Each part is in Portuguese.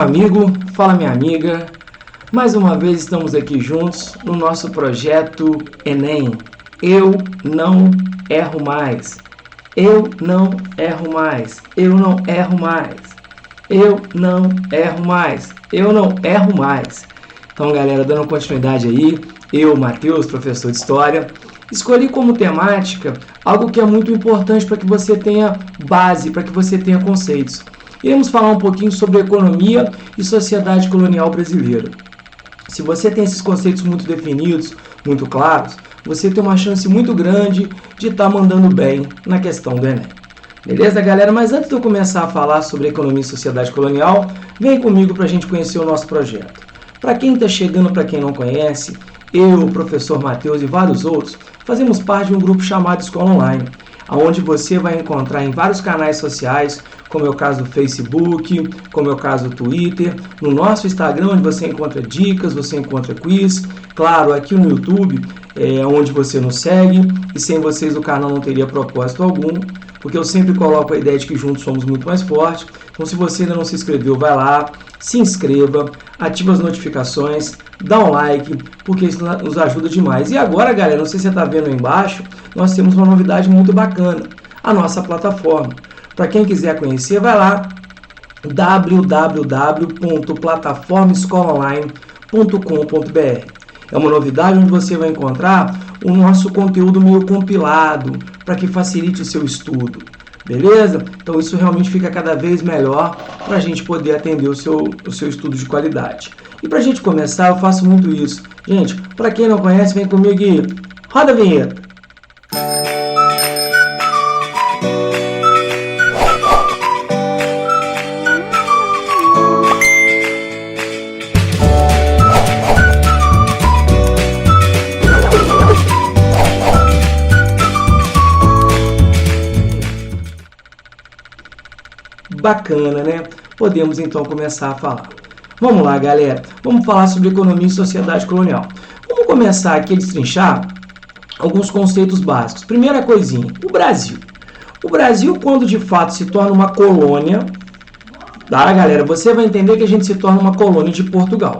Amigo, fala minha amiga, mais uma vez estamos aqui juntos no nosso projeto Enem. Eu não erro mais, eu não erro mais, eu não erro mais, eu não erro mais, eu não erro mais. Então galera, dando continuidade aí, eu, Matheus, professor de História, escolhi como temática algo que é muito importante para que você tenha base, para que você tenha conceitos. Iremos falar um pouquinho sobre economia e sociedade colonial brasileira. Se você tem esses conceitos muito definidos, muito claros, você tem uma chance muito grande de estar mandando bem na questão do Enem. Beleza, galera? Mas antes de eu começar a falar sobre economia e sociedade colonial, vem comigo para a gente conhecer o nosso projeto. Para quem está chegando, para quem não conhece, eu, o professor Matheus e vários outros, fazemos parte de um grupo chamado Escola Online, onde você vai encontrar em vários canais sociais, como é o caso do Facebook, como é o caso do Twitter, no nosso Instagram, onde você encontra dicas, você encontra quiz, claro, aqui no YouTube, onde você nos segue, e sem vocês o canal não teria propósito algum, porque eu sempre coloco a ideia de que juntos somos muito mais fortes. Então, se você ainda não se inscreveu, vai lá, se inscreva, ativa as notificações, dá um like, porque isso nos ajuda demais. E agora, galera, não sei se você está vendo aí embaixo, nós temos uma novidade muito bacana, a nossa plataforma. Para quem quiser conhecer, vai lá, www.plataformaescolaonline.com.br. É uma novidade onde você vai encontrar o nosso conteúdo meio compilado, para que facilite o seu estudo. Beleza? Então isso realmente fica cada vez melhor para a gente poder atender o seu estudo de qualidade. E para a gente começar, eu faço muito isso. Gente, para quem não conhece, vem comigo e roda a vinheta. Bacana, né? Podemos então começar a falar. Vamos lá, galera. Vamos falar sobre economia e sociedade colonial. Vamos começar aqui a destrinchar alguns conceitos básicos. Primeira coisinha, o Brasil. O Brasil, quando de fato se torna uma colônia, tá, galera? Você vai entender que a gente se torna uma colônia de Portugal.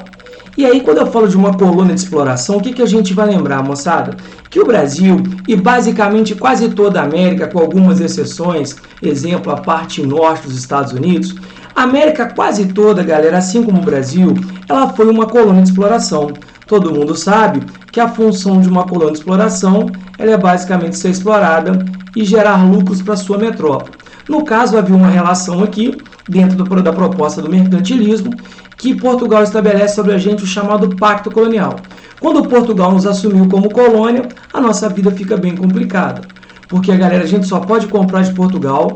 E aí, quando eu falo de uma colônia de exploração, o que a gente vai lembrar, moçada? Que o Brasil, e basicamente quase toda a América, com algumas exceções, exemplo, a parte norte dos Estados Unidos, a América quase toda, galera, assim como o Brasil, ela foi uma colônia de exploração. Todo mundo sabe que a função de uma colônia de exploração ela é basicamente ser explorada e gerar lucros para sua metrópole. No caso, havia uma relação aqui, dentro da proposta do mercantilismo, que Portugal estabelece sobre a gente o chamado Pacto Colonial. Quando Portugal nos assumiu como colônia, a nossa vida fica bem complicada. Porque, galera, a gente só pode comprar de Portugal,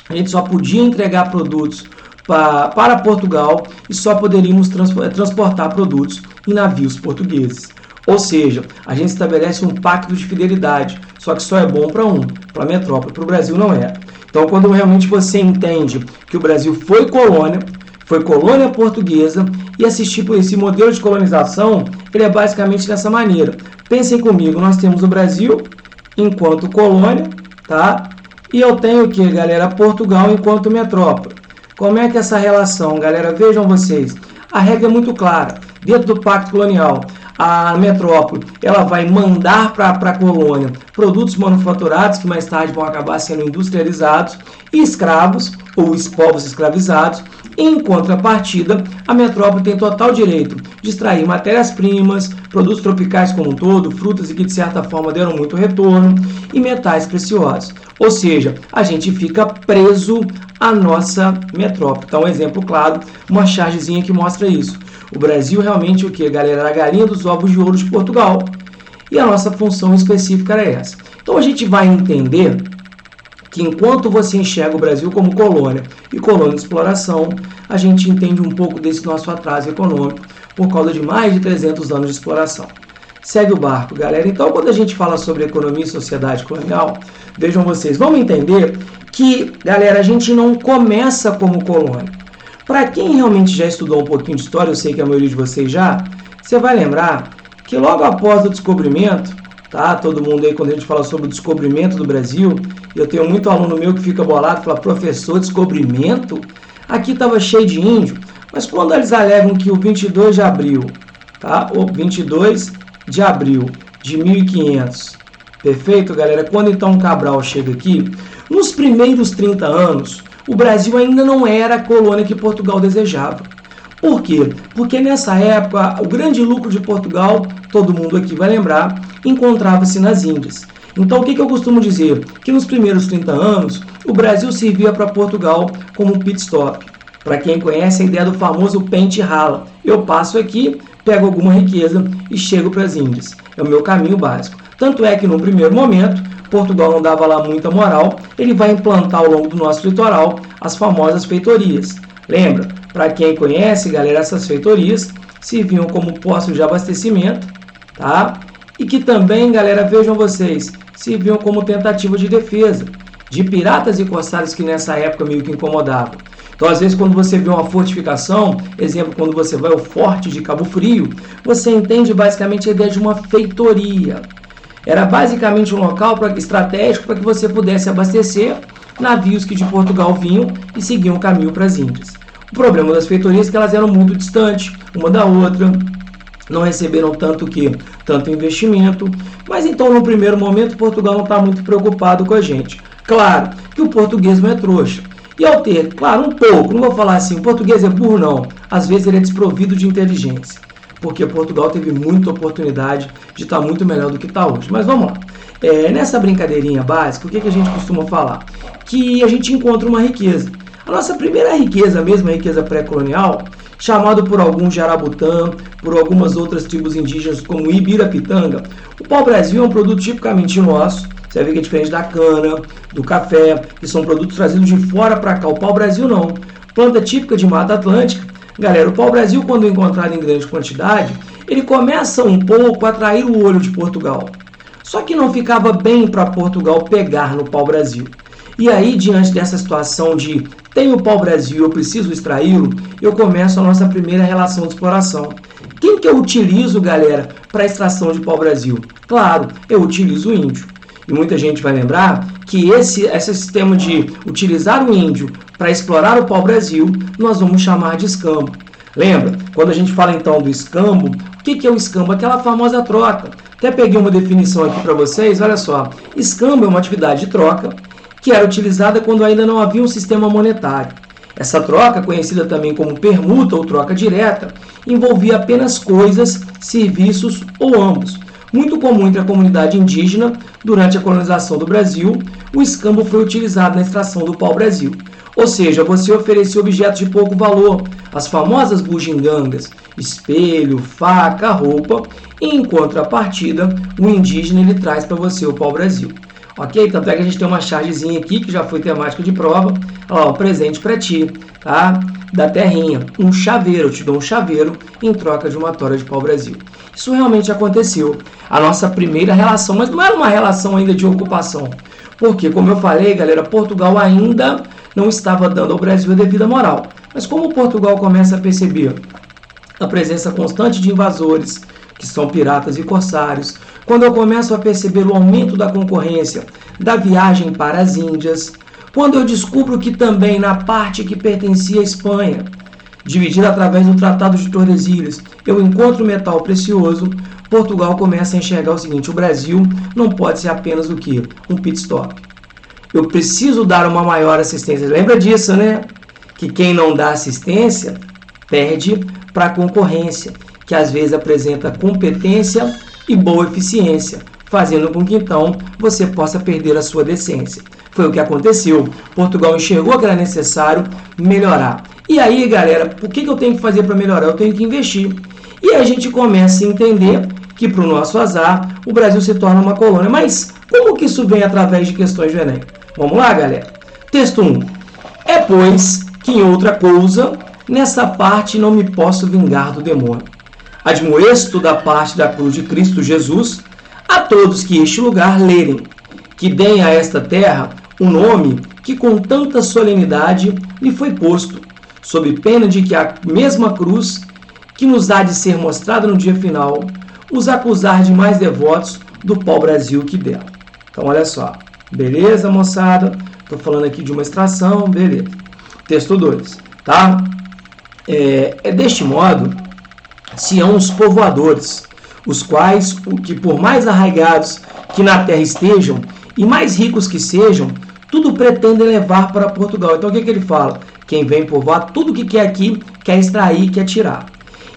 a gente só podia entregar produtos para Portugal e só poderíamos transportar produtos em navios portugueses. Ou seja, a gente estabelece um pacto de fidelidade, só que só é bom para para a metrópole, para o Brasil não é. Então, quando realmente você entende que o Brasil foi colônia portuguesa e assistir por esse modelo de colonização, ele é basicamente dessa maneira. Pensem comigo, nós temos o Brasil enquanto colônia, tá? E eu tenho o que, galera? Portugal enquanto metrópole. Como é que é essa relação, galera? Vejam vocês. A regra é muito clara. Dentro do Pacto Colonial, a metrópole ela vai mandar para a colônia produtos manufaturados que mais tarde vão acabar sendo industrializados e escravos ou povos escravizados. Em contrapartida, a metrópole tem total direito de extrair matérias-primas, produtos tropicais como um todo, frutas e que de certa forma deram muito retorno, e metais preciosos. Ou seja, a gente fica preso à nossa metrópole. Então, um exemplo claro, uma chargezinha que mostra isso. O Brasil realmente o que, galera? Era a galinha dos ovos de ouro de Portugal. E a nossa função específica era essa. Então, a gente vai entender que enquanto você enxerga o Brasil como colônia e colônia de exploração, a gente entende um pouco desse nosso atraso econômico por causa de mais de 300 anos de exploração. Segue o barco, galera. Então, quando a gente fala sobre economia e sociedade colonial, vejam vocês, vamos entender que, galera, a gente não começa como colônia. Para quem realmente já estudou um pouquinho de história, eu sei que a maioria de vocês já, você vai lembrar que logo após o descobrimento, tá? Todo mundo aí, quando a gente fala sobre o descobrimento do Brasil, eu tenho muito aluno meu que fica bolado e fala, professor, descobrimento? Aqui estava cheio de índio. Mas quando eles alegam que o 22 de abril, tá? O 22 de abril de 1500, perfeito, galera? Quando então Cabral chega aqui, nos primeiros 30 anos, o Brasil ainda não era a colônia que Portugal desejava. Por quê? Porque nessa época, o grande lucro de Portugal, todo mundo aqui vai lembrar, encontrava-se nas Índias. Então, o que eu costumo dizer? Que nos primeiros 30 anos, o Brasil servia para Portugal como pit stop. Para quem conhece a ideia do famoso pente e rala. Eu passo aqui, pego alguma riqueza e chego para as Índias. É o meu caminho básico. Tanto é que, no primeiro momento, Portugal não dava lá muita moral, ele vai implantar ao longo do nosso litoral as famosas feitorias. Lembra? Para quem conhece, galera, essas feitorias serviam como postos de abastecimento, tá? E que também, galera, vejam vocês, serviam como tentativa de defesa de piratas e corsários que nessa época meio que incomodavam. Então, às vezes, quando você vê uma fortificação, exemplo, quando você vai ao Forte de Cabo Frio, você entende basicamente a ideia de uma feitoria. Era basicamente um local estratégico para que você pudesse abastecer navios que de Portugal vinham e seguiam o caminho para as Índias. O problema das feitorias é que elas eram muito distantes uma da outra, não receberam tanto investimento, mas então no primeiro momento Portugal não está muito preocupado com a gente. Claro que o português não é trouxa. E ao ter, claro, um pouco, não vou falar assim, o português é burro não, às vezes ele é desprovido de inteligência, porque Portugal teve muita oportunidade de estar muito melhor do que está hoje. Mas vamos lá. Nessa brincadeirinha básica, o que a gente costuma falar? Que a gente encontra uma riqueza. A nossa primeira riqueza mesmo, a riqueza pré-colonial, chamado por alguns de Arabutã, por algumas outras tribos indígenas como Ibirapitanga, o pau-brasil é um produto tipicamente nosso. Você vai ver que é diferente da cana, do café, que são produtos trazidos de fora para cá. O pau-brasil não. Planta típica de Mata Atlântica. Galera, o pau-brasil, quando encontrado em grande quantidade, ele começa um pouco a atrair o olho de Portugal. Só que não ficava bem para Portugal pegar no pau-brasil. E aí, diante dessa situação de tenho o pau-brasil, eu preciso extraí-lo, eu começo a nossa primeira relação de exploração. Quem que eu utilizo, galera, para a extração de pau-brasil? Claro, eu utilizo o índio. E muita gente vai lembrar que esse sistema de utilizar o índio para explorar o pau-brasil, nós vamos chamar de escambo. Lembra? Quando a gente fala então do escambo, o que é o escambo? Aquela famosa troca. Até peguei uma definição aqui para vocês, olha só. Escambo é uma atividade de troca que era utilizada quando ainda não havia um sistema monetário. Essa troca, conhecida também como permuta ou troca direta, envolvia apenas coisas, serviços ou ambos. Muito comum entre a comunidade indígena, durante a colonização do Brasil, o escambo foi utilizado na extração do pau-brasil. Ou seja, você oferecia objetos de pouco valor, as famosas bugigangas, espelho, faca, roupa, e em contrapartida, o indígena ele traz para você o pau-brasil. Ok? Tanto é que a gente tem uma chargezinha aqui, que já foi temática de prova, ó, um presente para ti, tá? Da terrinha, um chaveiro, eu te dou um chaveiro em troca de uma tora de pau-brasil. Isso realmente aconteceu. A nossa primeira relação, mas não era uma relação ainda de ocupação. Porque, como eu falei, galera, Portugal ainda não estava dando ao Brasil a devida moral. Mas como Portugal começa a perceber a presença constante de invasores, que são piratas e corsários, quando eu começo a perceber o aumento da concorrência da viagem para as Índias, quando eu descubro que também na parte que pertencia à Espanha, dividida através do Tratado de Tordesilhas, eu encontro metal precioso, Portugal começa a enxergar o seguinte: o Brasil não pode ser apenas o quê? Um pit stop. Eu preciso dar uma maior assistência. Lembra disso, né? Que quem não dá assistência perde para a concorrência, que às vezes apresenta competência e boa eficiência, fazendo com que então você possa perder a sua decência. Foi o que aconteceu. Portugal enxergou que era necessário melhorar. E aí, galera, o que eu tenho que fazer para melhorar? Eu tenho que investir. E a gente começa a entender que, para o nosso azar, o Brasil se torna uma colônia. Mas como que isso vem através de questões do Enem? Vamos lá, galera? Texto 1. É, pois, que em outra coisa, nessa parte não me posso vingar do demônio. Admoesto da parte da cruz de Cristo Jesus a todos que este lugar lerem, que deem a esta terra um nome que com tanta solenidade lhe foi posto, sob pena de que a mesma cruz que nos há de ser mostrada no dia final, os acusar de mais devotos do pau-brasil que dela. Então, olha só. Beleza, moçada? Estou falando aqui de uma extração, beleza. Texto 2, tá? É deste modo se hão os povoadores, os quais, que por mais arraigados que na terra estejam e mais ricos que sejam, tudo pretendem levar para Portugal. Então o que ele fala? Quem vem povoar, tudo que quer aqui, quer extrair, quer tirar.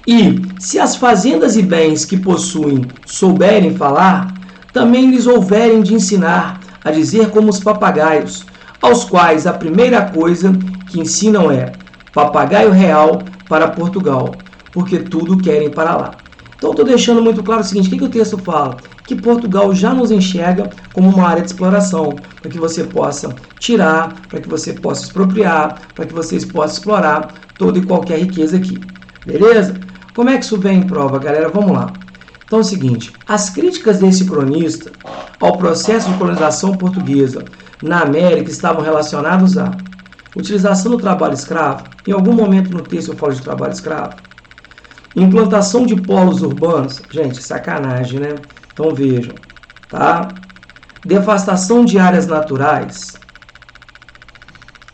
E se as fazendas e bens que possuem souberem falar, também lhes houverem de ensinar a dizer como os papagaios, aos quais a primeira coisa que ensinam é papagaio real para Portugal, porque tudo querem para lá. Então estou deixando muito claro o seguinte, o que o texto fala? Que Portugal já nos enxerga como uma área de exploração, para que você possa tirar, para que você possa expropriar, para que vocês possam explorar toda e qualquer riqueza aqui. Beleza? Como é que isso vem em prova, galera? Vamos lá. Então é o seguinte, as críticas desse cronista ao processo de colonização portuguesa na América estavam relacionadas à utilização do trabalho escravo. Em algum momento no texto eu falo de trabalho escravo. Implantação de polos urbanos. Gente, sacanagem, né? Então vejam, tá? Devastação de áreas naturais.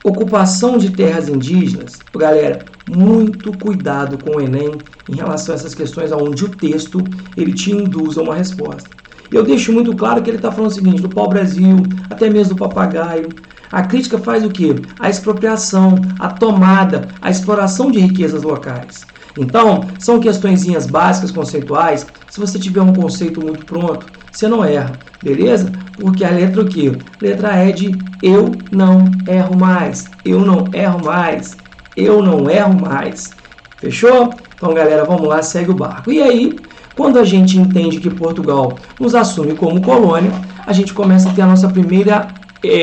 Ocupação de terras indígenas. Galera, muito cuidado com o Enem em relação a essas questões onde o texto ele te induz a uma resposta. Eu deixo muito claro que ele está falando o seguinte, do pau-brasil, até mesmo do papagaio. A crítica faz o quê? A expropriação, a tomada, a exploração de riquezas locais. Então, são questõezinhas básicas, conceituais. Se você tiver um conceito muito pronto, você não erra, beleza? Porque a letra o quê? Letra E de eu não erro mais, eu não erro mais, eu não erro mais. Fechou? Então, galera, vamos lá, segue o barco. E aí, quando a gente entende que Portugal nos assume como colônia, a gente começa a ter a nossa primeira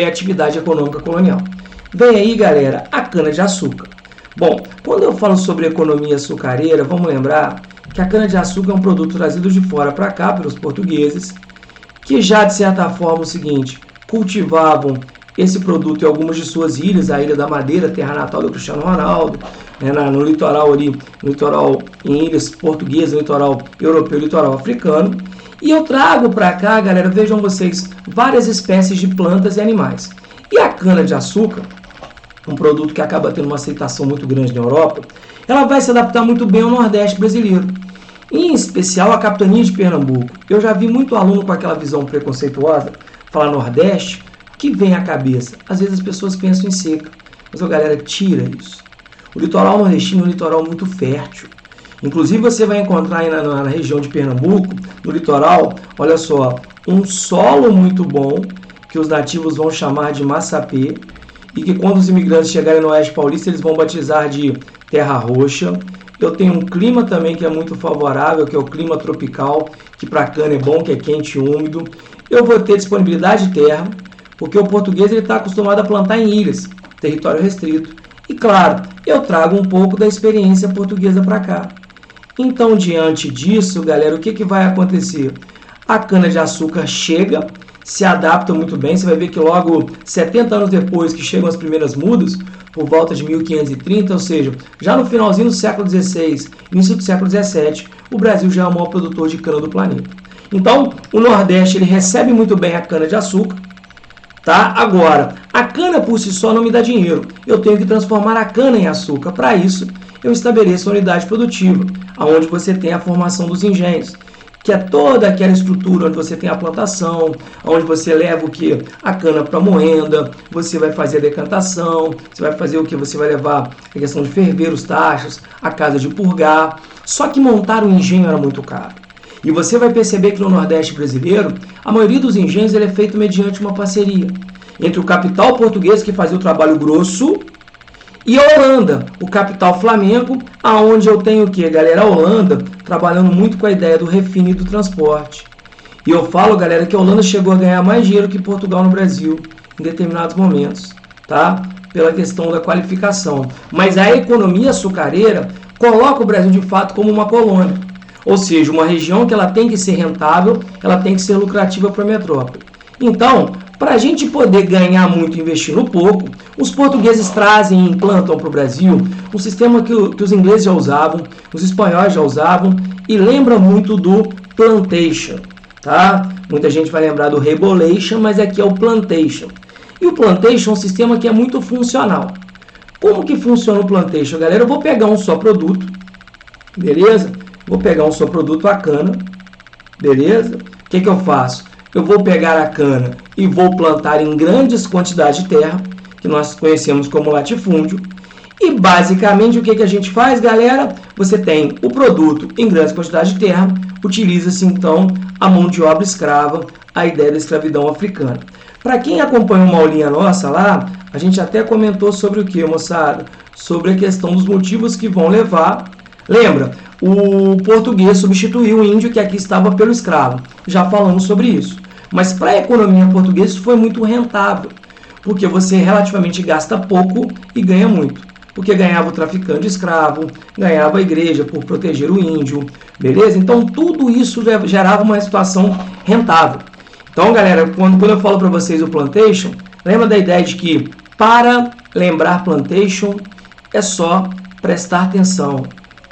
atividade econômica colonial. Vem aí, galera, a cana-de-açúcar. Bom, quando eu falo sobre economia açucareira, vamos lembrar que a cana-de-açúcar é um produto trazido de fora para cá pelos portugueses, que já, de certa forma, o seguinte, cultivavam esse produto em algumas de suas ilhas, a Ilha da Madeira, terra natal do Cristiano Ronaldo, né, no litoral ali, no litoral em ilhas portuguesas, no litoral europeu, litoral africano. E eu trago para cá, galera, vejam vocês, várias espécies de plantas e animais. E a cana-de-açúcar, um produto que acaba tendo uma aceitação muito grande na Europa, ela vai se adaptar muito bem ao Nordeste brasileiro. Em especial a capitania de Pernambuco. Eu já vi muito aluno com aquela visão preconceituosa, falar Nordeste, que vem à cabeça. Às vezes as pessoas pensam em seca, mas galera, tira isso. O litoral nordestino é um litoral muito fértil. Inclusive você vai encontrar aí na região de Pernambuco, no litoral, olha só, um solo muito bom, que os nativos vão chamar de massapê, e que quando os imigrantes chegarem no Oeste Paulista, eles vão batizar de terra roxa. Eu tenho um clima também que é muito favorável, que é o clima tropical, que para cana é bom, que é quente e úmido. Eu vou ter disponibilidade de terra, porque o português está acostumado a plantar em ilhas, território restrito. E claro, eu trago um pouco da experiência portuguesa para cá. Então, diante disso, galera, o que vai acontecer? A cana-de-açúcar chega, se adapta muito bem. Você vai ver que logo 70 anos depois que chegam as primeiras mudas, por volta de 1530, ou seja, já no finalzinho do século XVI, início do século XVII, o Brasil já é o maior produtor de cana do planeta. Então, o Nordeste ele recebe muito bem a cana-de-açúcar. Tá? Agora, a cana por si só não me dá dinheiro. Eu tenho que transformar a cana em açúcar. Para isso, eu estabeleço uma unidade produtiva, onde você tem a formação dos engenhos, que é toda aquela estrutura onde você tem a plantação, onde você leva o que? A cana para moenda, você vai fazer a decantação, você vai fazer o que? Você vai levar a questão de ferver os tachos, a casa de purgar. Só que montar um engenho era muito caro. E você vai perceber que no Nordeste brasileiro, a maioria dos engenhos ele é feito mediante uma parceria entre o capital português, que fazia o trabalho grosso, e a Holanda, o capital Flamengo, aonde eu tenho o que, galera? A Holanda trabalhando muito com a ideia do refino e do transporte. E eu falo, galera, que a Holanda chegou a ganhar mais dinheiro que Portugal no Brasil, em determinados momentos, tá? Pela questão da qualificação. Mas a economia açucareira coloca o Brasil, de fato, como uma colônia. Ou seja, uma região que ela tem que ser rentável, ela tem que ser lucrativa para a metrópole. Então, para a gente poder ganhar muito investindo pouco, os portugueses trazem e implantam para o Brasil um sistema que os ingleses já usavam, os espanhóis já usavam, e lembra muito do plantation, tá? Muita gente vai lembrar do rebolation, mas aqui é o plantation. E o plantation é um sistema que é muito funcional. Como que funciona o plantation, galera? Eu vou pegar um só produto, beleza? Vou pegar um só produto, a cana, beleza? O que eu faço? Eu vou pegar a cana e vou plantar em grandes quantidades de terra, que nós conhecemos como latifúndio. E basicamente o que a gente faz, galera? Você tem o produto em grandes quantidades de terra, utiliza-se então a mão de obra escrava, a ideia da escravidão africana. Para quem acompanha uma aulinha nossa lá, a gente até comentou sobre o que, moçada? Sobre a questão dos motivos que vão levar. Lembra? O português substituiu o índio que aqui estava pelo escravo. Já falamos sobre isso. Mas para a economia portuguesa isso foi muito rentável, porque você relativamente gasta pouco e ganha muito. Porque ganhava o traficante escravo, ganhava a igreja por proteger o índio, beleza? Então tudo isso gerava uma situação rentável. Então, galera, quando eu falo para vocês o plantation, lembra da ideia de que para lembrar plantation é só prestar atenção.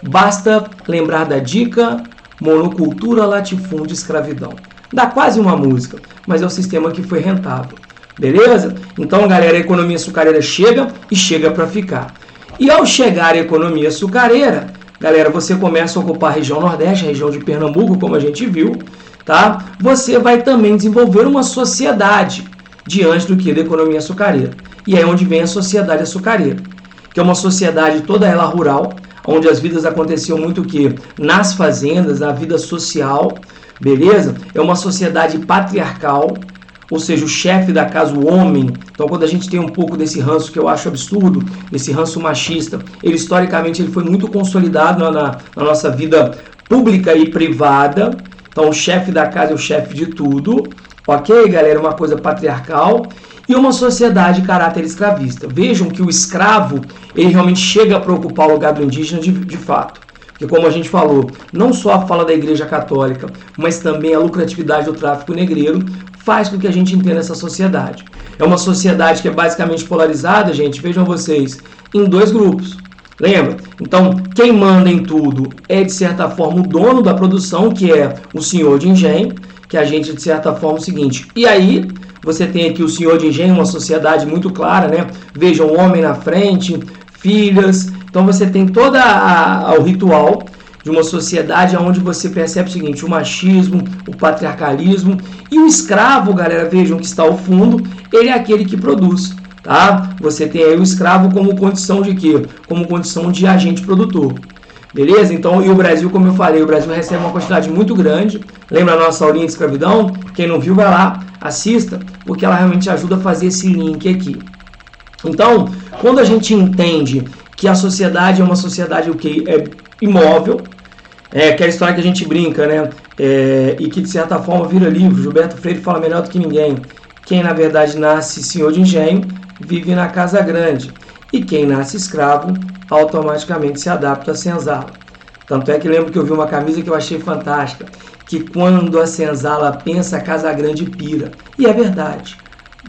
Basta lembrar da dica monocultura, latifúndio, escravidão. Dá quase uma música, mas é um sistema que foi rentável. Beleza? Então, galera, a economia açucareira chega e chega para ficar. E ao chegar a economia açucareira, galera, você começa a ocupar a região Nordeste, a região de Pernambuco, como a gente viu, tá? Você vai também desenvolver uma sociedade diante do que da economia açucareira. E é onde vem a sociedade açucareira, que é uma sociedade toda ela rural, onde as vidas aconteciam muito que nas fazendas, na vida social, beleza? É uma sociedade patriarcal, ou seja, o chefe da casa, o homem. Então, quando a gente tem um pouco desse ranço que eu acho absurdo, esse ranço machista, ele historicamente ele foi muito consolidado na nossa vida pública e privada. Então, o chefe da casa é o chefe de tudo, ok, galera? Uma coisa patriarcal e uma sociedade de caráter escravista. Vejam que o escravo, ele realmente chega para ocupar o lugar do indígena de fato. Porque, como a gente falou, não só a fala da Igreja Católica, mas também a lucratividade do tráfico negreiro faz com que a gente entenda essa sociedade. É uma sociedade que é basicamente polarizada, gente, vejam vocês, em dois grupos. Lembra? Então, quem manda em tudo é, de certa forma, o dono da produção, que é o senhor de engenho, que a gente, de certa forma, é o seguinte. E aí, você tem aqui o senhor de engenho, uma sociedade muito clara, né? Vejam o homem na frente, filhas. Então, você tem todo o ritual de uma sociedade onde você percebe o seguinte, o machismo, o patriarcalismo e o escravo, galera, vejam que está ao fundo, ele é aquele que produz, tá? Você tem aí o escravo como condição de quê? Como condição de agente produtor, beleza? Então, e o Brasil, como eu falei, o Brasil recebe uma quantidade muito grande, lembra a nossa aulinha de escravidão? Quem não viu, vai lá, assista, porque ela realmente ajuda a fazer esse link aqui. Então, quando a gente entende que a sociedade é uma sociedade é imóvel, aquela história que a gente brinca, né? E que de certa forma vira livro. Gilberto Freire fala melhor do que ninguém. Quem na verdade nasce senhor de engenho vive na casa grande. E quem nasce escravo automaticamente se adapta à senzala. Tanto é que lembro que eu vi uma camisa que eu achei fantástica. Que quando a senzala pensa, a casa grande pira. E é verdade.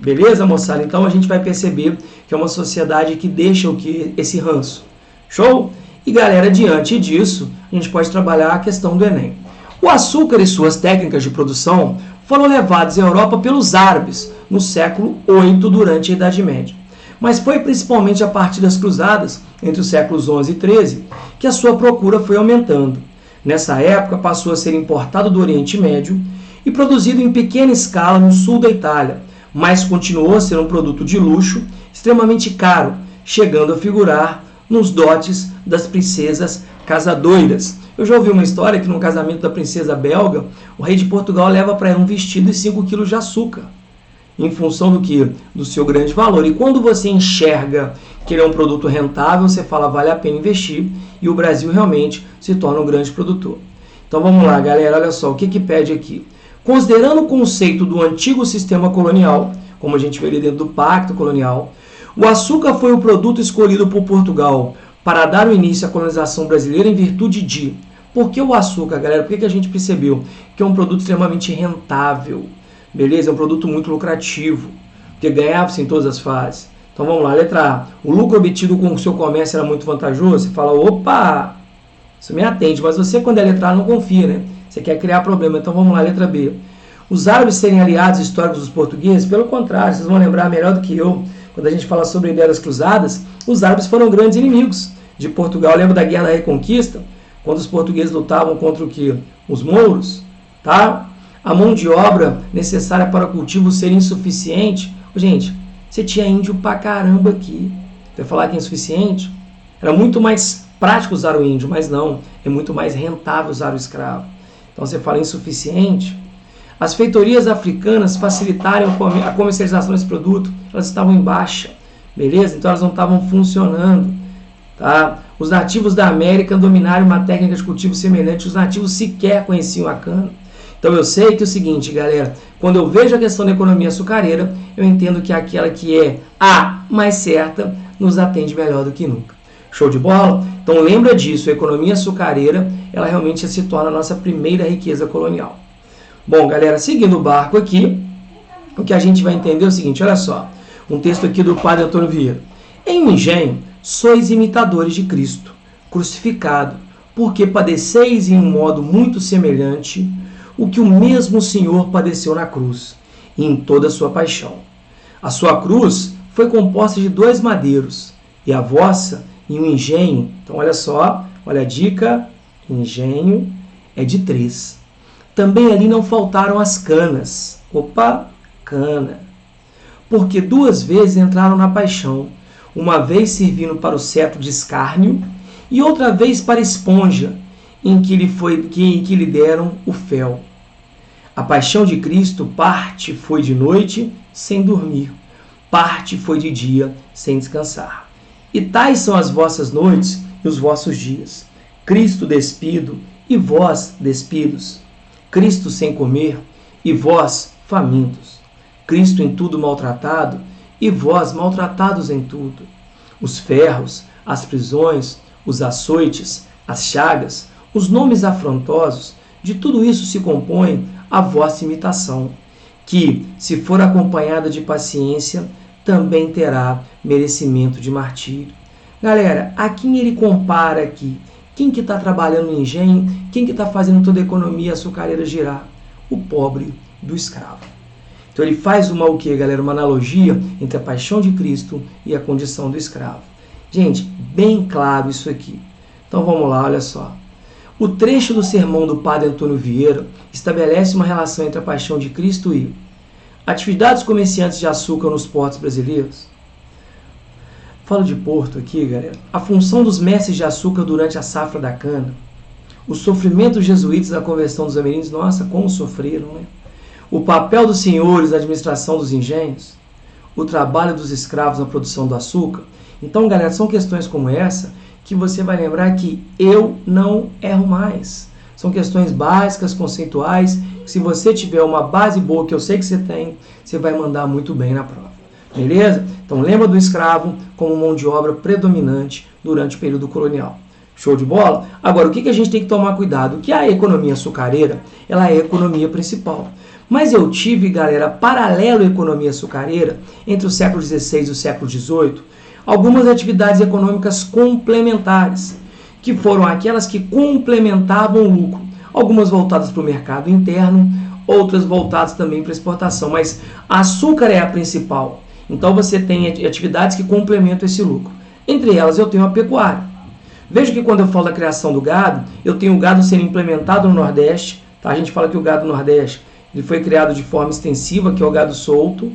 Beleza, moçada? Então a gente vai perceber que é uma sociedade que deixa esse ranço. Show? E galera, diante disso, a gente pode trabalhar a questão do Enem. O açúcar e suas técnicas de produção foram levados à Europa pelos árabes no século VIII durante a Idade Média. Mas foi principalmente a partir das cruzadas, entre os séculos XI e XIII, que a sua procura foi aumentando. Nessa época passou a ser importado do Oriente Médio e produzido em pequena escala no sul da Itália, mas continuou a ser um produto de luxo extremamente caro, chegando a figurar nos dotes das princesas casadoiras. Eu já ouvi uma história que no casamento da princesa belga, o rei de Portugal leva para ela um vestido e 5 quilos de açúcar, em função do que? Do seu grande valor. E quando você enxerga que ele é um produto rentável, você fala, vale a pena investir, e o Brasil realmente se torna um grande produtor. Então vamos lá, galera, olha só, o que pede aqui? Considerando o conceito do antigo sistema colonial, como a gente vê ali dentro do Pacto Colonial, o açúcar foi o produto escolhido por Portugal para dar o início à colonização brasileira em virtude de... Por que o açúcar, galera? Por que a gente percebeu que é um produto extremamente rentável? Beleza? É um produto muito lucrativo, porque ganhava-se em todas as fases. Então vamos lá, letra A. O lucro obtido com o seu comércio era muito vantajoso? Você fala, opa, isso me atende, mas você quando é letra A não confia, né? Você quer criar problema, então vamos lá, letra B. Os árabes serem aliados históricos dos portugueses? Pelo contrário, vocês vão lembrar melhor do que eu, quando a gente fala sobre a ideia das cruzadas, os árabes foram grandes inimigos de Portugal. Lembra da Guerra da Reconquista? Quando os portugueses lutavam contra o quê? Os mouros, tá? A mão de obra necessária para o cultivo ser insuficiente. Gente, você tinha índio pra caramba aqui. Vai falar que é insuficiente? Era muito mais prático usar o índio, mas não. É muito mais rentável usar o escravo. Então você fala insuficiente. As feitorias africanas facilitaram a comercialização desse produto. Elas estavam em baixa, beleza? Então elas não estavam funcionando, tá? Os nativos da América dominaram uma técnica de cultivo semelhante. Os nativos sequer conheciam a cana. Então eu sei que é o seguinte, galera, quando eu vejo a questão da economia açucareira, eu entendo que aquela que é a mais certa nos atende melhor do que nunca. Show de bola? Então lembra disso, a economia açucareira, ela realmente se torna a nossa primeira riqueza colonial. Bom, galera, seguindo o barco aqui, o que a gente vai entender é o seguinte, olha só, um texto aqui do padre Antônio Vieira. Em um engenho, sois imitadores de Cristo, crucificado, porque padeceis em um modo muito semelhante o que o mesmo Senhor padeceu na cruz, e em toda a sua paixão. A sua cruz foi composta de 2 madeiros, e a vossa em um engenho. Então, olha só, olha a dica, engenho é de 3. Também ali não faltaram as canas. Opa, cana. Porque 2 vezes entraram na paixão, uma vez servindo para o cetro de escárnio, e outra vez para a esponja, em que lhe deram o fel. A paixão de Cristo, parte foi de noite, sem dormir, parte foi de dia, sem descansar. E tais são as vossas noites e os vossos dias. Cristo despido, e vós despidos. Cristo sem comer, e vós famintos. Cristo em tudo maltratado, e vós maltratados em tudo. Os ferros, as prisões, os açoites, as chagas, os nomes afrontosos, de tudo isso se compõe a vossa imitação, que, se for acompanhada de paciência, também terá merecimento de martírio. Galera, a quem ele compara aqui? Quem que está trabalhando no engenho? Quem que está fazendo toda a economia açucareira girar? O pobre do escravo. Então ele faz o quê, galera? Uma analogia entre a paixão de Cristo e a condição do escravo. Gente, bem claro isso aqui. Então vamos lá, olha só. O trecho do sermão do padre Antônio Vieira estabelece uma relação entre a paixão de Cristo e atividades comerciantes de açúcar nos portos brasileiros. Falo de porto aqui, galera. A função dos mestres de açúcar durante a safra da cana. O sofrimento dos jesuítas na conversão dos ameríndios. Nossa, como sofreram, né? O papel dos senhores na administração dos engenhos. O trabalho dos escravos na produção do açúcar. Então, galera, são questões como essa que você vai lembrar que eu não erro mais. São questões básicas, conceituais, que se você tiver uma base boa, que eu sei que você tem, você vai mandar muito bem na prova. Beleza? Então lembra do escravo como mão de obra predominante durante o período colonial. Show de bola? Agora, o que a gente tem que tomar cuidado? Que a economia açucareira, ela é a economia principal. Mas eu tive, galera, paralelo à economia açucareira, entre o século XVI e o século XVIII, algumas atividades econômicas complementares, que foram aquelas que complementavam o lucro. Algumas voltadas para o mercado interno, outras voltadas também para a exportação. Mas açúcar é a principal. Então você tem atividades que complementam esse lucro. Entre elas eu tenho a pecuária. Veja que quando eu falo da criação do gado, eu tenho o gado sendo implementado no Nordeste. Tá? A gente fala que o gado no Nordeste ele foi criado de forma extensiva, que é o gado solto.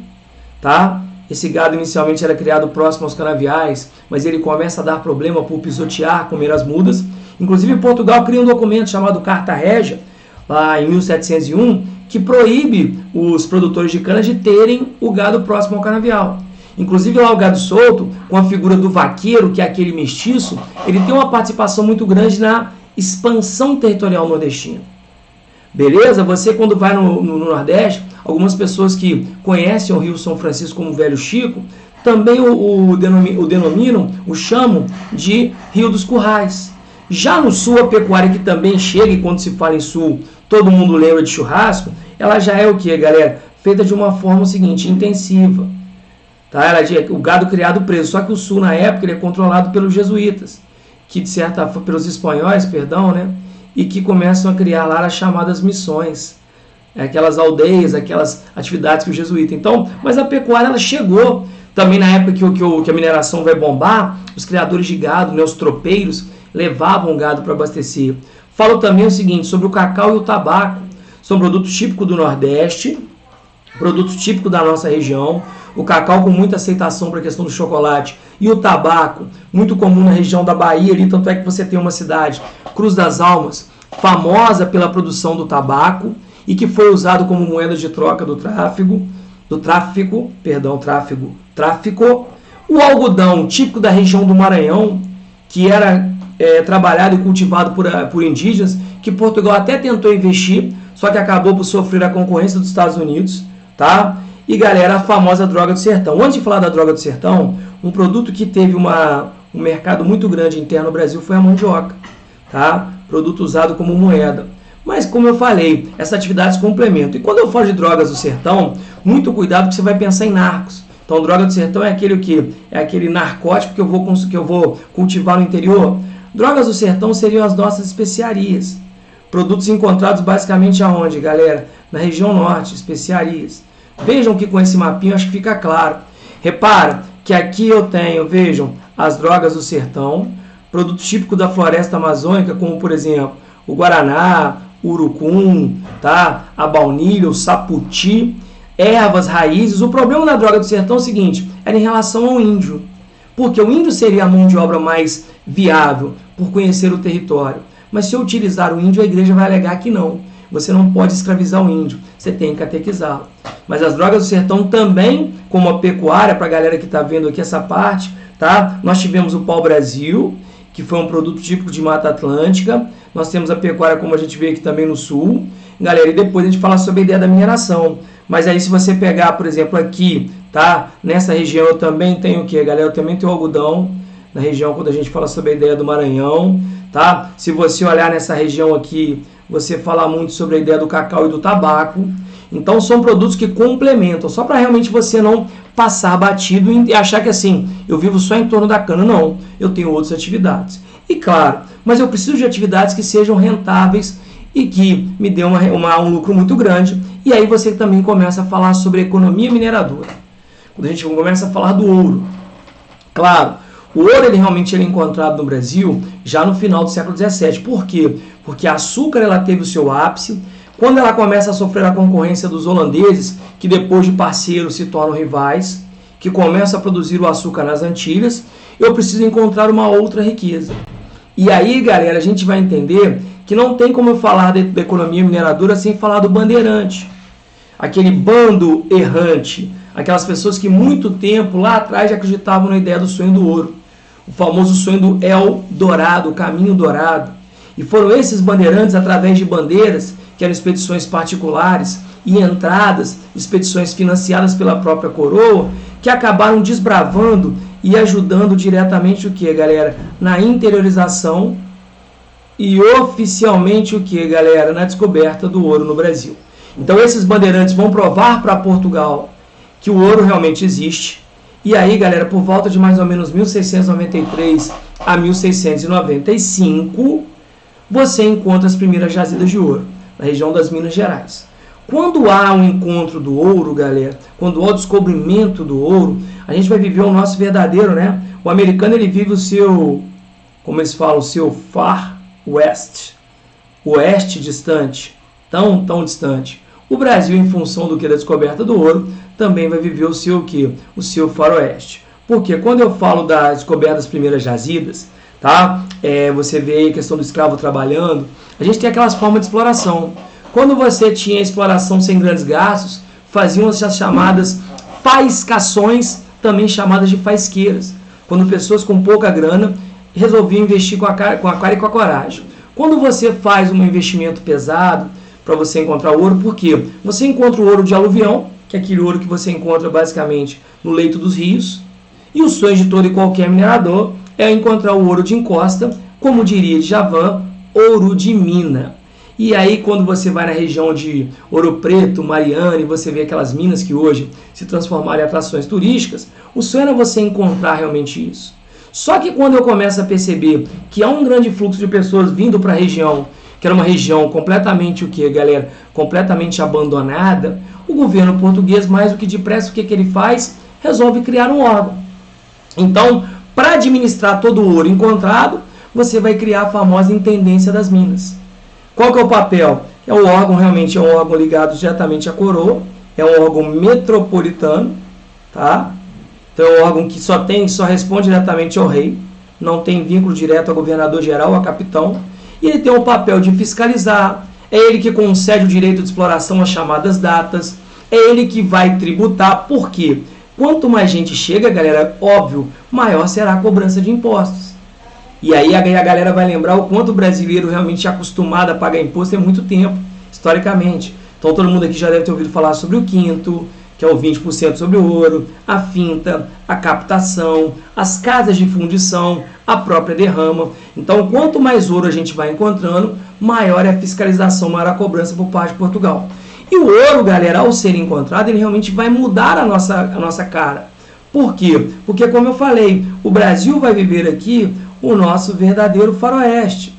Tá? Esse gado inicialmente era criado próximo aos canaviais, mas ele começa a dar problema por pisotear, comer as mudas. Inclusive Portugal cria um documento chamado Carta Régia, lá em 1701, que proíbe os produtores de cana de terem o gado próximo ao canavial. Inclusive lá o gado solto, com a figura do vaqueiro, que é aquele mestiço, ele tem uma participação muito grande na expansão territorial nordestina. Beleza? Você quando vai no Nordeste, algumas pessoas que conhecem o Rio São Francisco como Velho Chico, também o denominam, o chamam de Rio dos Currais. Já no Sul, a pecuária que também chega, e quando se fala em Sul, todo mundo lembra de churrasco, ela já é o que, galera? Feita de uma forma seguinte, intensiva. Tá? Ela é o gado criado preso, só que o Sul, na época, ele é controlado pelos jesuítas, que de certa forma, pelos espanhóis, perdão, né? E que começam a criar lá as chamadas missões, aquelas aldeias, aquelas atividades que o jesuíta. Então, mas a pecuária ela chegou Também na época que a mineração vai bombar, os criadores de gado, né, os tropeiros, levavam o gado para abastecer. Falo também o seguinte, sobre o cacau e o tabaco. São produtos típicos do Nordeste, produtos típicos da nossa região. O cacau com muita aceitação para a questão do chocolate. E o tabaco, muito comum na região da Bahia, ali, tanto é que você tem uma cidade, Cruz das Almas, famosa pela produção do tabaco e que foi usado como moeda de troca do tráfico. O algodão, típico da região do Maranhão, que era trabalhado e cultivado por indígenas, que Portugal até tentou investir, só que acabou por sofrer a concorrência dos Estados Unidos, tá? E galera, a famosa droga do sertão. Antes de falar da droga do sertão, um produto que teve um mercado muito grande interno no Brasil foi a mandioca, tá? Produto usado como moeda. Mas, como eu falei, essas atividades complementam. E quando eu falo de drogas do sertão, muito cuidado porque você vai pensar em narcos. Então, droga do sertão é aquele o quê? É aquele narcótico que eu vou cultivar no interior. Drogas do sertão seriam as nossas especiarias. Produtos encontrados basicamente aonde, galera? Na região norte, especiarias. Vejam que com esse mapinha acho que fica claro. Repara que aqui eu tenho, vejam, as drogas do sertão, produtos típicos da floresta amazônica, como por exemplo, o guaraná, o urucum, tá? A baunilha, o saputi, ervas, raízes. O problema da droga do sertão é o seguinte, era em relação ao índio. Porque o índio seria a mão de obra mais viável por conhecer o território. Mas se eu utilizar o índio, a igreja vai alegar que não. Você não pode escravizar o índio, você tem que catequizá-lo. Mas as drogas do sertão também, como a pecuária, para a galera que está vendo aqui essa parte, tá? Nós tivemos o pau-brasil, que foi um produto típico de Mata Atlântica. Nós temos a pecuária, como a gente vê aqui também no sul. Galera, e depois a gente fala sobre a ideia da mineração. Mas aí se você pegar, por exemplo, aqui, tá? Nessa região eu também tenho o quê, galera? Eu também tenho algodão, na região quando a gente fala sobre a ideia do Maranhão, tá? Se você olhar nessa região aqui, você fala muito sobre a ideia do cacau e do tabaco. Então são produtos que complementam, só para realmente você não passar batido e achar que assim, eu vivo só em torno da cana. Não, eu tenho outras atividades. E claro, mas eu preciso de atividades que sejam rentáveis e que me dê um lucro muito grande. E aí você também começa a falar sobre economia mineradora. Quando a gente começa a falar do ouro. Claro, o ouro ele realmente é encontrado no Brasil já no final do século XVII. Por quê? Porque a açúcar ela teve o seu ápice. Quando ela começa a sofrer a concorrência dos holandeses, que depois de parceiros se tornam rivais, que começam a produzir o açúcar nas Antilhas, eu preciso encontrar uma outra riqueza. E aí, galera, a gente vai entender que não tem como eu falar da economia mineradora sem falar do bandeirante. Aquele bando errante, aquelas pessoas que muito tempo lá atrás já acreditavam na ideia do sonho do ouro. O famoso sonho do El Dourado, o caminho dourado. E foram esses bandeirantes, através de bandeiras, que eram expedições particulares e entradas, expedições financiadas pela própria coroa, que acabaram desbravando e ajudando diretamente o que, galera? Na interiorização e oficialmente o que, galera? Na descoberta do ouro no Brasil. Então esses bandeirantes vão provar para Portugal que o ouro realmente existe. E aí, galera, por volta de mais ou menos 1693 a 1695, você encontra as primeiras jazidas de ouro na região das Minas Gerais. Quando há um encontro do ouro, galera, quando há o descobrimento do ouro, a gente vai viver o nosso verdadeiro, né? O americano, ele vive o seu, como eles falam, o seu far west, oeste distante, tão distante. O Brasil, em função do que da descoberta do ouro, também vai viver o seu quê? O seu faroeste. Porque quando eu falo da descoberta das primeiras jazidas, tá? Você vê aí a questão do escravo trabalhando, a gente tem aquelas formas de exploração. Quando você tinha exploração sem grandes gastos, faziam as chamadas faiscações, também chamadas de faisqueiras. Quando pessoas com pouca grana resolviam investir com a cara e com a coragem. Quando você faz um investimento pesado para você encontrar o ouro, por quê? Você encontra o ouro de aluvião, que é aquele ouro que você encontra basicamente no leito dos rios, e o sonho de todo e qualquer minerador é encontrar o ouro de encosta, como diria Djavan, ouro de mina. E aí quando você vai na região de Ouro Preto, Mariana, e você vê aquelas minas que hoje se transformaram em atrações turísticas, o sonho era você encontrar realmente isso. Só que quando eu começo a perceber que há um grande fluxo de pessoas vindo para a região, que era uma região completamente o que, galera? Completamente abandonada, o governo português, mais do que depressa, o que ele faz? resolve criar um órgão. Então, para administrar todo o ouro encontrado, você vai criar a famosa Intendência das Minas. Qual que é o papel? É o órgão, realmente é um órgão ligado diretamente à coroa, é um órgão metropolitano, tá? Então é um órgão que só responde diretamente ao rei, não tem vínculo direto ao governador geral, a capitão, e ele tem o papel de fiscalizar, é ele que concede o direito de exploração às chamadas datas, é ele que vai tributar, por quê? Quanto mais gente chega, galera, óbvio, maior será a cobrança de impostos. E aí a galera vai lembrar o quanto o brasileiro realmente é acostumado a pagar imposto há muito tempo, historicamente. Então todo mundo aqui já deve ter ouvido falar sobre o quinto, que é o 20% sobre o ouro, a finta, a captação, as casas de fundição, a própria derrama. Então quanto mais ouro a gente vai encontrando, maior é a fiscalização, maior a cobrança por parte de Portugal. E o ouro, galera, ao ser encontrado, ele realmente vai mudar a nossa cara. Por quê? Porque, como eu falei, o Brasil vai viver aqui o nosso verdadeiro faroeste.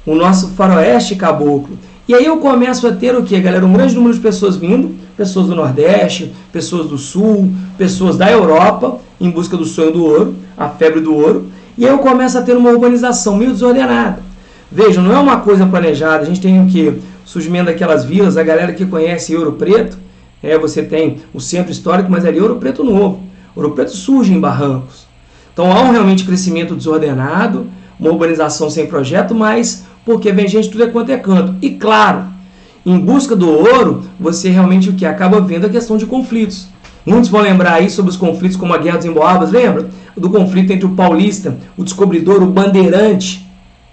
O nosso faroeste caboclo. E aí eu começo a ter o quê, galera? Um grande número de pessoas vindo, pessoas do Nordeste, pessoas do Sul, pessoas da Europa, em busca do sonho do ouro, a febre do ouro. E aí eu começo a ter uma urbanização meio desordenada. Vejam, não é uma coisa planejada. A gente tem o quê? Surgimento daquelas vilas, a galera que conhece Ouro Preto, você tem o centro histórico, mas ali é Ouro Preto novo. Ouro Preto surge em barrancos. Então há um realmente crescimento desordenado, uma urbanização sem projeto, mas porque vem gente tudo quanto é canto. E claro, em busca do ouro, você realmente o que acaba vendo a questão de conflitos. Muitos vão lembrar aí sobre os conflitos como a Guerra dos Emboabas, lembra? Do conflito entre o paulista, o descobridor, o bandeirante,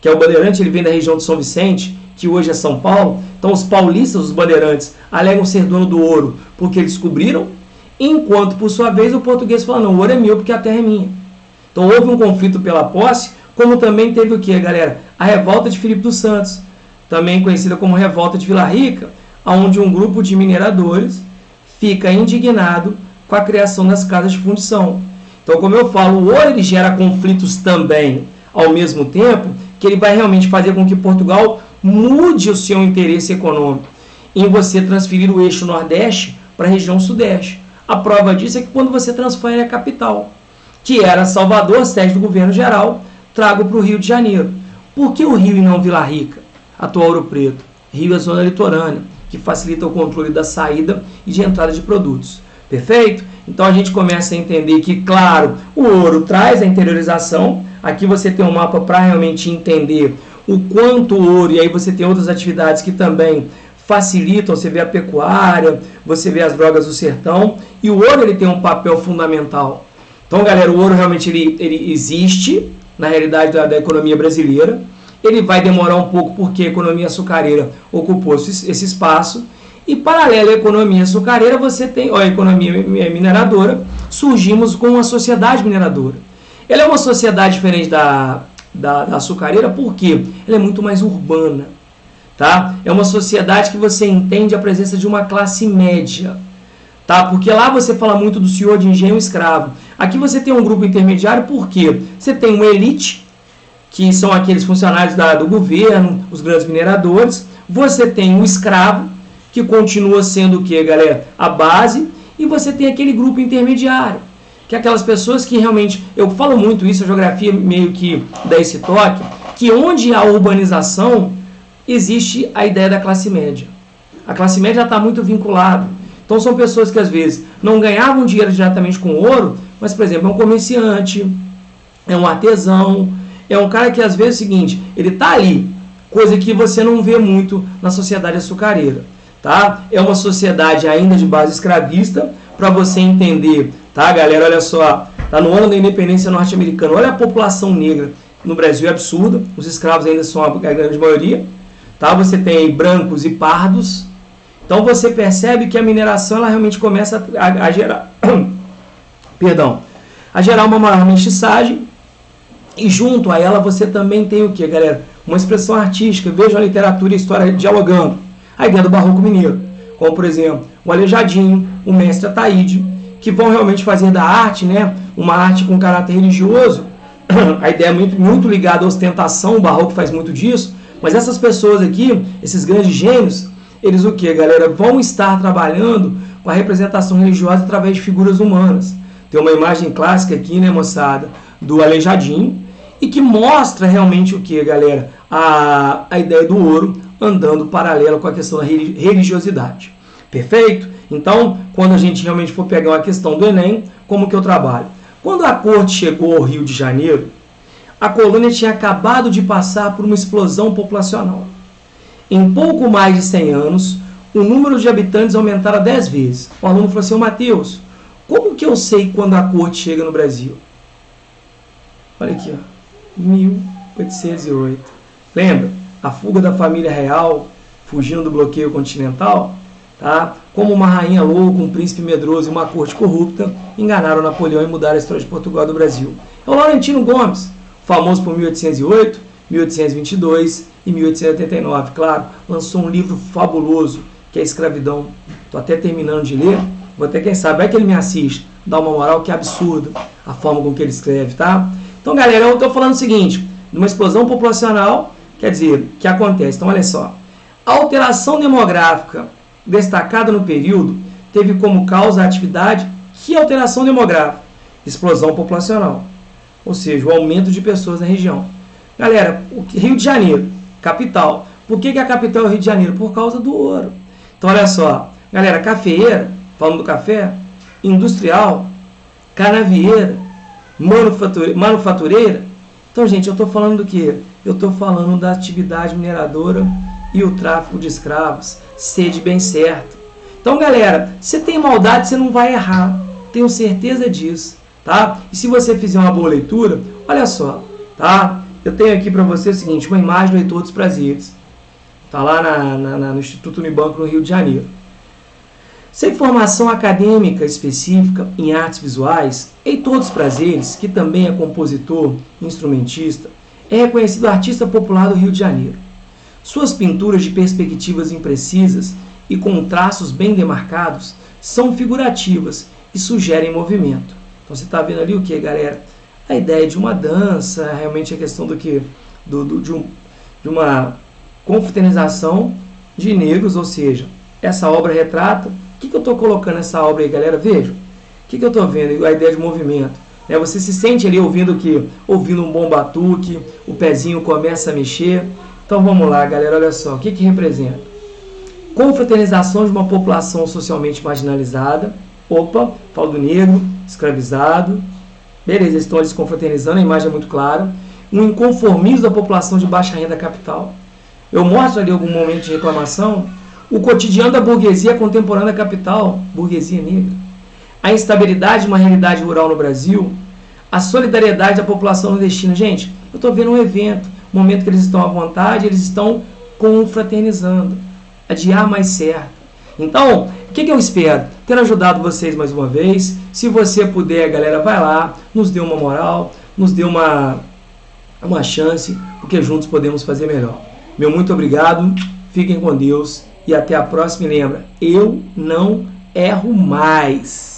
que é o bandeirante, ele vem da região de São Vicente, que hoje é São Paulo. Então os paulistas, os bandeirantes, alegam ser dono do ouro porque eles descobriram, enquanto por sua vez o português fala, não, o ouro é meu porque a terra é minha. Então houve um conflito pela posse, como também teve o que, galera? A revolta de Filipe dos Santos, também conhecida como revolta de Vila Rica, onde um grupo de mineradores fica indignado com a criação das casas de fundição. Então, como eu falo, o ouro ele gera conflitos também, ao mesmo tempo que ele vai realmente fazer com que Portugal mude o seu interesse econômico em você transferir o eixo Nordeste para a região Sudeste. A prova disso é que quando você transfere a capital, que era Salvador, sede do governo geral, trago para o Rio de Janeiro. Por que o Rio e não Vila Rica, atual Ouro Preto? Rio é a zona litorânea, que facilita o controle da saída e de entrada de produtos. Perfeito? Então a gente começa a entender que, claro, o ouro traz a interiorização. Aqui você tem um mapa para realmente entender o quanto o ouro, e aí você tem outras atividades que também facilitam, você vê a pecuária, você vê as drogas do sertão, e o ouro ele tem um papel fundamental. Então, galera, o ouro realmente ele existe na realidade da economia brasileira. Ele vai demorar um pouco porque a economia açucareira ocupou esse espaço. E paralelo à economia açucareira, você tem a economia mineradora. Surgimos com uma sociedade mineradora. Ela é uma sociedade diferente da açucareira porque ela é muito mais urbana. Tá? É uma sociedade que você entende a presença de uma classe média. Tá? Porque lá você fala muito do senhor de engenho escravo. Aqui você tem um grupo intermediário porque você tem uma elite, que são aqueles funcionários do governo, os grandes mineradores. Você tem um escravo, que continua sendo o que, galera? A base. E você tem aquele grupo intermediário, que é aquelas pessoas que realmente, eu falo muito isso, a geografia meio que dá esse toque, que onde há urbanização, existe a ideia da classe média. A classe média está muito vinculada. Então são pessoas que às vezes não ganhavam dinheiro diretamente com ouro, mas, por exemplo, é um comerciante, é um artesão, é um cara que às vezes é o seguinte, ele está ali, coisa que você não vê muito na sociedade açucareira. Tá? É uma sociedade ainda de base escravista, para você entender, tá, galera? Olha só, tá no ano da independência norte-americana, olha a população negra no Brasil, é absurda, os escravos ainda são a grande maioria, tá? Você tem brancos e pardos, então você percebe que a mineração ela realmente começa a gerar, a gerar uma maior mestiçagem, e junto a ela você também tem o que, galera? Uma expressão artística, vejam a literatura e a história dialogando. A ideia do barroco mineiro, como por exemplo, o Aleijadinho, o mestre Ataíde, que vão realmente fazer da arte, né, uma arte com caráter religioso. A ideia é muito ligada à ostentação, o barroco faz muito disso, mas essas pessoas aqui, esses grandes gênios, eles o que, galera? Vão estar trabalhando com a representação religiosa através de figuras humanas. Tem uma imagem clássica aqui, né, moçada, do Aleijadinho, e que mostra realmente o que, galera? A ideia do ouro andando paralelo com a questão da religiosidade. Perfeito? Então, quando a gente realmente for pegar uma questão do Enem, como que eu trabalho? Quando a corte chegou ao Rio de Janeiro, a colônia tinha acabado de passar por uma explosão populacional. Em pouco mais de 100 anos, o número de habitantes aumentara 10 vezes. O aluno falou assim: Matheus, como que eu sei quando a corte chega no Brasil? Olha aqui, ó, 1808. Lembra? A fuga da família real, fugindo do bloqueio continental, tá? Como uma rainha louca, um príncipe medroso e uma corte corrupta enganaram Napoleão e mudaram a história de Portugal e do Brasil. É o Laurentino Gomes, famoso por 1808, 1822 e 1889. Claro, lançou um livro fabuloso, que é a Escravidão. Estou até terminando de ler. Vou até, quem sabe, vai que ele me assiste, dá uma moral, que é absurdo a forma com que ele escreve, tá? Então, galera, eu estou falando o seguinte, de uma explosão populacional, quer dizer, que acontece. Então, olha só. A alteração demográfica destacada no período teve como causa a atividade. Que alteração demográfica? Explosão populacional. Ou seja, o aumento de pessoas na região. Galera, o Rio de Janeiro, capital. Por que a capital é o Rio de Janeiro? Por causa do ouro. Então, olha só. Galera, cafeeira, falando do café, industrial, canavieira, manufatureira. Então, gente, eu estou falando do quê? Eu estou falando da atividade mineradora e o tráfico de escravos. Sede bem certo. Então, galera, se tem maldade, você não vai errar. Tenho certeza disso, tá? E se você fizer uma boa leitura, olha só, tá? Eu tenho aqui para você o seguinte, uma imagem do Heitor dos Prazeres. Tá lá no Instituto Unibanco, no Rio de Janeiro. Sem formação acadêmica específica em artes visuais, Heitor dos Prazeres, que também é compositor e instrumentista, é reconhecido artista popular do Rio de Janeiro. Suas pinturas de perspectivas imprecisas e com traços bem demarcados são figurativas e sugerem movimento. Então você está vendo ali o que, galera? A ideia de uma dança, realmente a questão do que? De uma confraternização de negros, ou seja, essa obra retrata. O que eu estou colocando nessa obra aí, galera? Veja. O que eu estou vendo? A ideia de movimento. Você se sente ali ouvindo o quê? Ouvindo um bom batuque, o pezinho começa a mexer. Então vamos lá, galera, olha só. O que representa? Confraternização de uma população socialmente marginalizada. Opa, falo do negro, escravizado. Beleza, eles estão ali se confraternizando, a imagem é muito clara. Um inconformismo da população de baixa renda capital. Eu mostro ali algum momento de reclamação. O cotidiano da burguesia contemporânea da capital, burguesia negra. A instabilidade de uma realidade rural no Brasil. A solidariedade da população nordestina. Gente, eu estou vendo um evento, um momento que eles estão à vontade, eles estão confraternizando. Adiar mais certo. Então, o que eu espero? Ter ajudado vocês mais uma vez. Se você puder, galera, vai lá, nos dê uma moral, nos dê uma chance, porque juntos podemos fazer melhor. Meu muito obrigado, fiquem com Deus e até a próxima. E lembra, eu não erro mais.